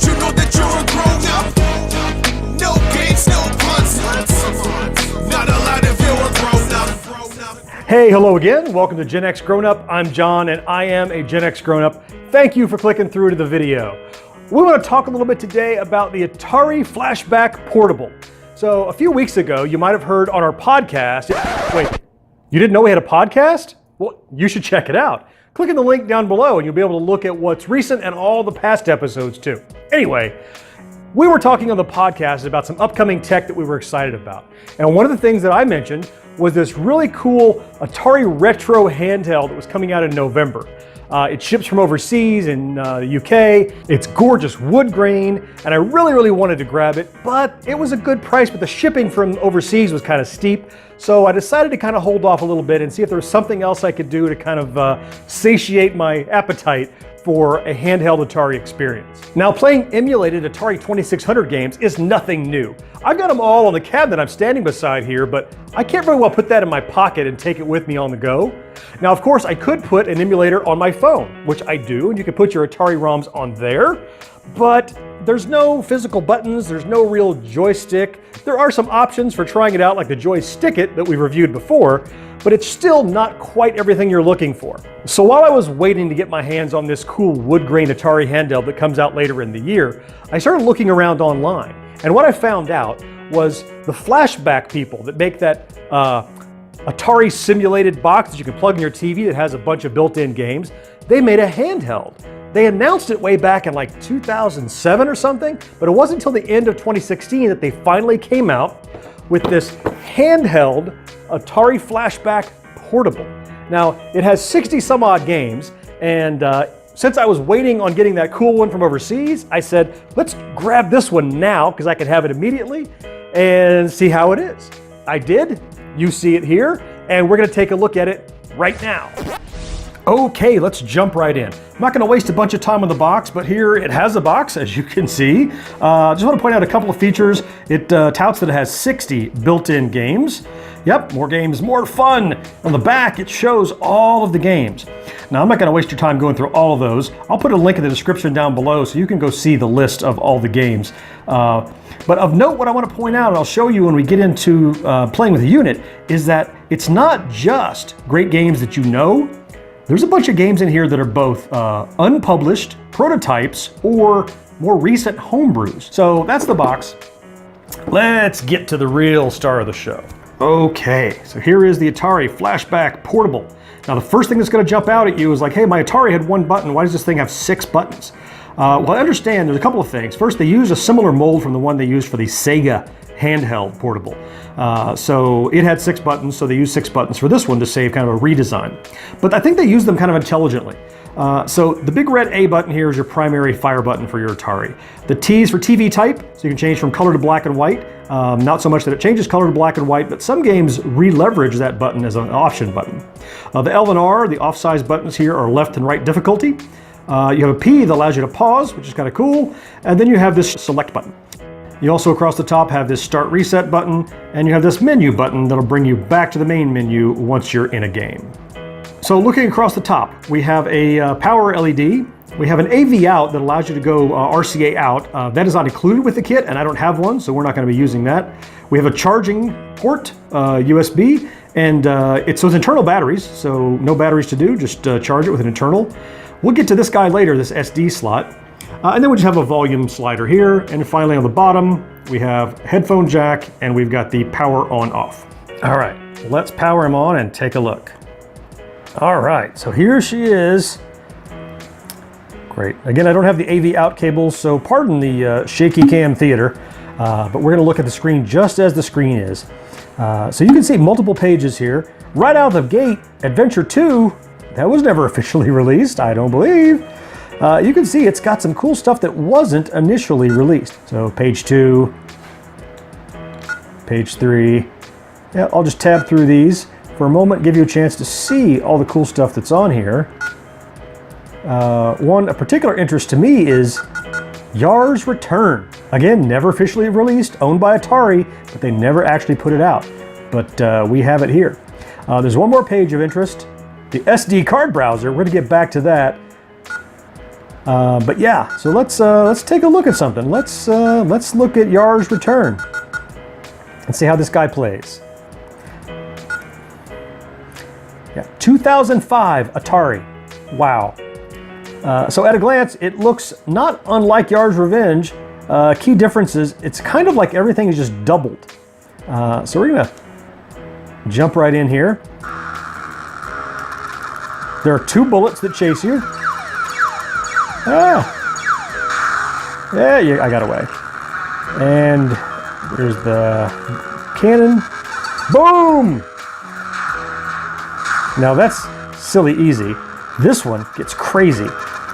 Don't you know that you're a grown-up? No games, no puns. Not allowed if you're a grown-up. Hey, hello again. Welcome to GenXGrownUp. I'm John, and I am a GenXGrownUp. Thank you for clicking through to the video. We want to talk a little bit today about the Atari Flashback Portable. So a few weeks ago, you might have heard on our podcast. Wait, you didn't know we had a podcast? Well, you should check it out. Click on the link down below and you'll be able to look at what's recent and all the past episodes too. Anyway, we were talking on the podcast about some upcoming tech that we were excited about. And one of the things that I mentioned was this really cool Atari Retro handheld that was coming out in November. It ships from overseas in the UK. It's gorgeous wood grain, and I really wanted to grab it, but it was a good price, but the shipping from overseas was kind of steep. So I decided to kind of hold off a little bit and see if there was something else I could do to kind of satiate my appetite for a handheld Atari experience. Now, playing emulated Atari 2600 games is nothing new. I've got them all on the cabinet I'm standing beside here, but I can't very well put that in my pocket and take it with me on the go. Now, of course, I could put an emulator on my phone, which I do, and you can put your Atari ROMs on there, but there's no physical buttons, there's no real joystick. There are some options for trying it out, like the Joystick-It that we've reviewed before, but it's still not quite everything you're looking for. So while I was waiting to get my hands on this cool wood grain Atari handheld that comes out later in the year, I started looking around online. And what I found out was the Flashback people that make that Atari simulated box that you can plug in your TV that has a bunch of built-in games, they made a handheld. They announced it way back in like 2007 or something, but it wasn't until the end of 2016 that they finally came out with this handheld Atari Flashback Portable. Now, it has 60 some odd games, and since I was waiting on getting that cool one from overseas, I said, let's grab this one now because I can have it immediately and see how it is. I did. You see it here, and we're going to take a look at it right now. Okay, let's jump right in. I'm not going to waste a bunch of time on the box, but here it has a box, as you can see. Just want to point out a couple of features. It touts that it has 60 built-in games. Yep, more games, more fun. On the back, it shows all of the games. Now, I'm not going to waste your time going through all of those. I'll put a link in the description down below so you can go see the list of all the games. But of note, what I want to point out, and I'll show you when we get into playing with the unit, is that it's not just great games that you know. There's a bunch of games in here that are both unpublished prototypes or more recent homebrews. So that's the box. Let's get to the real star of the show. Okay, so here is the Atari Flashback Portable. Now the first thing that's going to jump out at you is like, hey, my Atari had one button. Why does this thing have 6 buttons? Well, I understand there's a couple of things. First, they use a similar mold from the one they used for the Sega handheld portable. So it had 6 buttons, so they used 6 buttons for this one to save kind of a redesign. But I think they used them kind of intelligently. So the big red A button here is your primary fire button for your Atari. The T is for TV type, so you can change from color to black and white. Not so much that it changes color to black and white, but some games re-leverage that button as an option button. The L and R, the off-size buttons here, are left and right difficulty. You have a P that allows you to pause, which is kind of cool. And then you have this select button. You also across the top have this start reset button, and you have this menu button that'll bring you back to the main menu once you're in a game. So looking across the top, we have a power LED. We have an AV out that allows you to go RCA out. That is not included with the kit, and I don't have one, so we're not going to be using that. We have a charging port, USB, and it's internal batteries, so no batteries to do, just charge it with an internal. We'll get to this guy later, this SD slot. And then we just have a volume slider here. And finally on the bottom, we have headphone jack and we've got the power on off. All right, let's power him on and take a look. All right, so here she is. Great. Again, I don't have the AV out cables, so pardon the shaky cam theater, but we're gonna look at the screen just as the screen is. So you can see multiple pages here. Right out of the gate, Adventure 2, that was never officially released, I don't believe. You can see it's got some cool stuff that wasn't initially released. So page 2, page 3. Yeah, I'll just tab through these for a moment, give you a chance to see all the cool stuff that's on here. One of particular interest to me is Yar's Return. Again, never officially released, owned by Atari, but they never actually put it out. But we have it here. There's one more page of interest. The SD card browser, we're gonna get back to that. But yeah, so let's take a look at something. Let's look at Yar's Return and see how this guy plays. Yeah, 2005 Atari. Wow. So at a glance, it looks not unlike Yar's Revenge. Key differences, it's kind of like everything is just doubled. So we're gonna jump right in here. There are 2 bullets that chase you. Yeah, I got away. And there's the cannon. Boom! Now that's silly easy. This one gets crazy.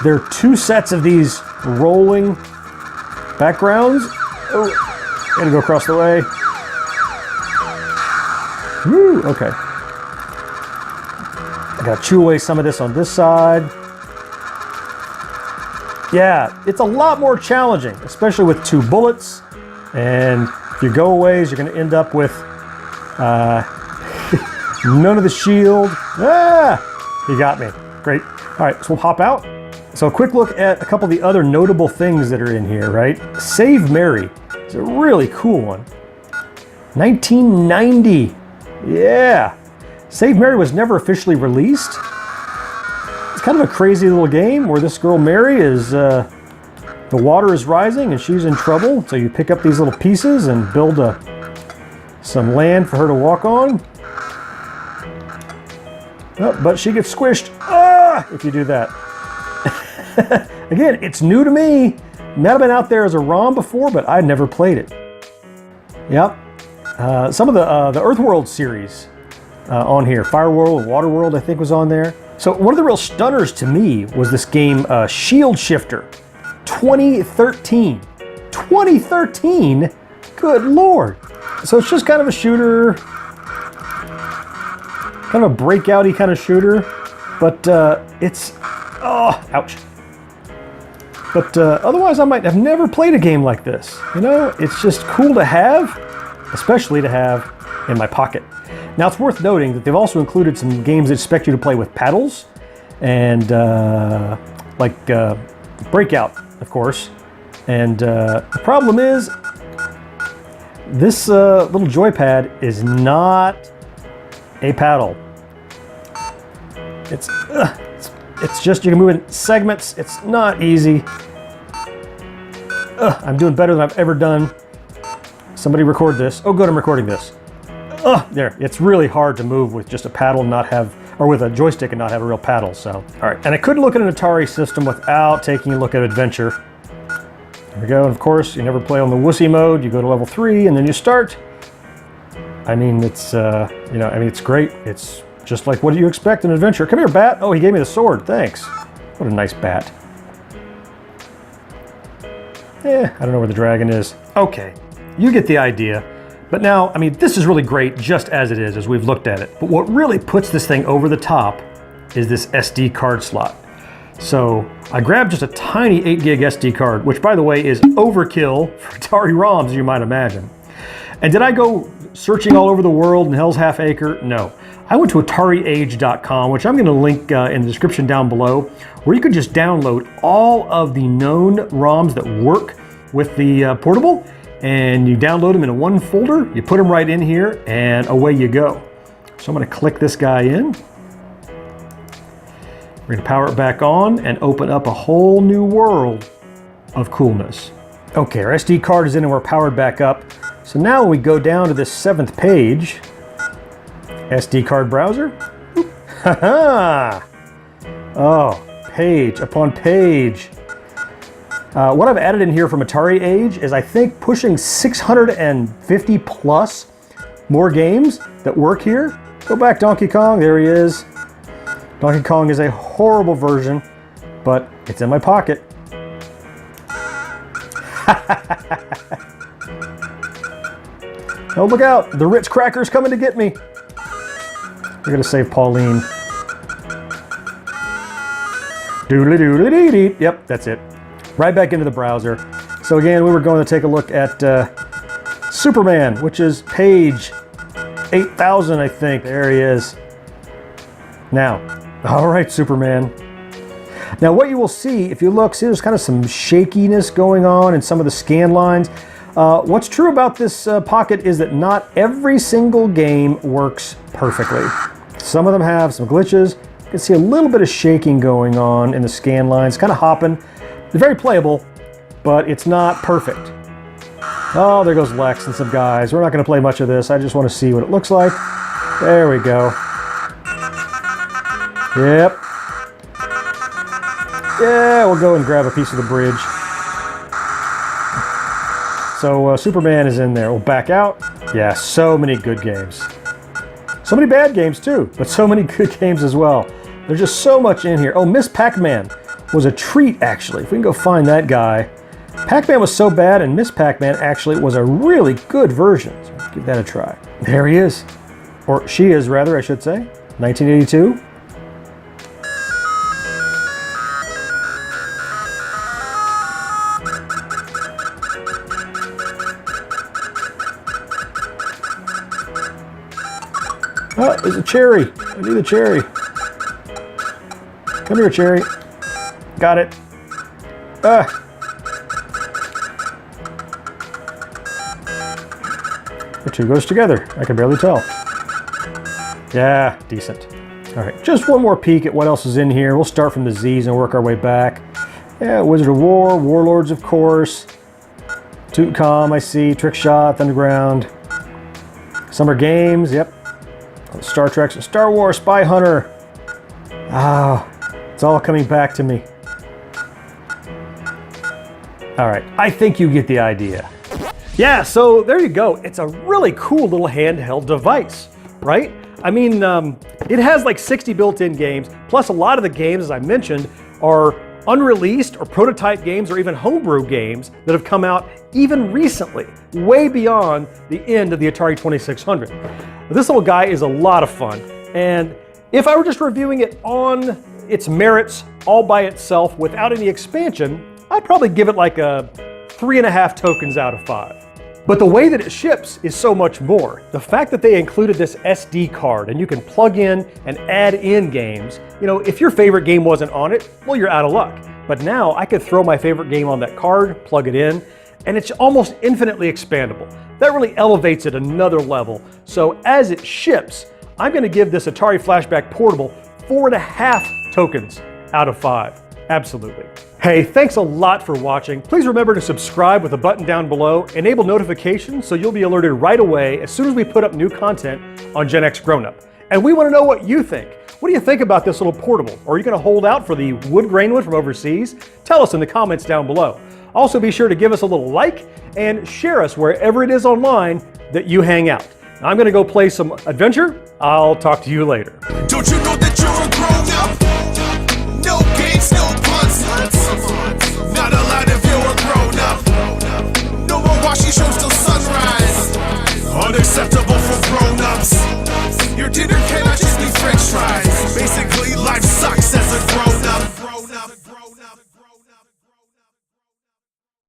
There are 2 sets of these rolling backgrounds. Oh, gotta go across the way. Woo, okay. I gotta chew away some of this on this side. Yeah, it's a lot more challenging, especially with 2 bullets. And if you go aways, you're gonna end up with none of the shield. Ah, you got me. Great. All right, so we'll hop out. So a quick look at a couple of the other notable things that are in here, right? Save Mary is a really cool one. 1990. Yeah. Save Mary was never officially released. It's kind of a crazy little game where this girl Mary is, the water is rising and she's in trouble. So you pick up these little pieces and build some land for her to walk on. Oh, but she gets squished if you do that. Again, it's new to me. Might have been out there as a ROM before, but I'd never played it. Yep. Some of the Earthworld series on here. Fire World and Water World, I think, was on there. So one of the real stunners to me was this game, Shield Shifter, 2013. 2013? Good Lord. So it's just kind of a shooter, kind of a breakout-y kind of shooter, but it's, oh, ouch. But otherwise, I might have never played a game like this. You know, it's just cool to have, especially to have in my pocket. Now, it's worth noting that they've also included some games that expect you to play with paddles, and like Breakout, of course. And the problem is, this little joypad is not a paddle. It's just, you can move in segments. It's not easy. I'm doing better than I've ever done. Somebody record this. Oh, good, I'm recording this. There, it's really hard to move with just a paddle and not have, or with a joystick and not have a real paddle, so. All right, and I couldn't look at an Atari system without taking a look at Adventure. There we go, and of course, you never play on the wussy mode. You go to level 3 and then you start. I mean, it's, it's great. It's just like what do you expect in Adventure. Come here, bat. Oh, he gave me the sword, thanks. What a nice bat. I don't know where the dragon is. Okay, you get the idea. But now, I mean, this is really great just as it is, as we've looked at it. But what really puts this thing over the top is this SD card slot. So I grabbed just a tiny 8 gig SD card, which by the way is overkill for Atari ROMs, as you might imagine. And did I go searching all over the world in Hell's Half Acre? No. I went to AtariAge.com, which I'm going to link in the description down below, where you could just download all of the known ROMs that work with the portable, and you download them in one folder, you put them right in here, and away you go. So I'm going to click this guy in. We're going to power it back on and open up a whole new world of coolness. Okay, our SD card is in and we're powered back up. So now when we go down to this 7th page, SD card browser. Haha! Oh, page upon page. What I've added in here from Atari Age is I think pushing 650 plus more games that work here. Go back, Donkey Kong, there he is. Donkey Kong is a horrible version, but it's in my pocket. Oh, look out, the Ritz Cracker's coming to get me. We're gonna save Pauline. Doodly-doodly-dee-dee. Yep, that's it. Right back into the browser. So again, we were going to take a look at Superman, which is page 8,000, I think. There he is. Now, all right, Superman. Now what you will see, if you look, see there's kind of some shakiness going on in some of the scan lines. What's true about this Pocket is that not every single game works perfectly. Some of them have some glitches. You can see a little bit of shaking going on in the scan lines, kind of hopping. It's very playable, but it's not perfect. Oh, there goes Lex and some guys. We're not going to play much of this. I just want to see what it looks like. There we go. Yep. Yeah, we'll go and grab a piece of the bridge. So Superman is in there. We'll back out. Yeah, so many good games. So many bad games too, but so many good games as well. There's just so much in here. Oh, Miss Pac-Man was a treat, actually. If we can go find that guy. Pac-Man was so bad, and Miss Pac-Man actually was a really good version. So let's give that a try. There he is. Or she is, rather, I should say. 1982. Oh, there's a cherry. I need a cherry. Come here, cherry. Got it. The two goes together. I can barely tell. Yeah, decent. All right, just one more peek at what else is in here. We'll start from the Z's and work our way back. Yeah, Wizard of War, Warlords, of course. Tutankhamun, I see. Trick Shot, Underground. Summer Games, yep. Star Trek, Star Wars, Spy Hunter. Ah, it's all coming back to me. All right, I think you get the idea. Yeah, so there you go. It's a really cool little handheld device, right? I mean, it has like 60 built-in games, plus a lot of the games, as I mentioned, are unreleased or prototype games or even homebrew games that have come out even recently, way beyond the end of the Atari 2600. This little guy is a lot of fun, and if I were just reviewing it on its merits all by itself without any expansion, I'd probably give it like a 3.5 tokens out of 5. But the way that it ships is so much more. The fact that they included this SD card and you can plug in and add in games, you know, if your favorite game wasn't on it, well, you're out of luck. But now I could throw my favorite game on that card, plug it in, and it's almost infinitely expandable. That really elevates it another level. So as it ships, I'm gonna give this Atari Flashback Portable 4.5 tokens out of 5. Absolutely. Hey, thanks a lot for watching. Please remember to subscribe with the button down below, enable notifications so you'll be alerted right away as soon as we put up new content on GenXGrownUp. And we wanna know what you think. What do you think about this little portable? Or are you gonna hold out for the wood grain one from overseas? Tell us in the comments down below. Also be sure to give us a little like and share us wherever it is online that you hang out. Now, I'm gonna go play some adventure. I'll talk to you later. Don't you know that you're a grown up? No games, no puns. Not allowed if you're a grown up. No more watching shows till sunrise. Unacceptable for grown ups. Your dinner cannot just be french fries. Basically, life sucks as a grown up.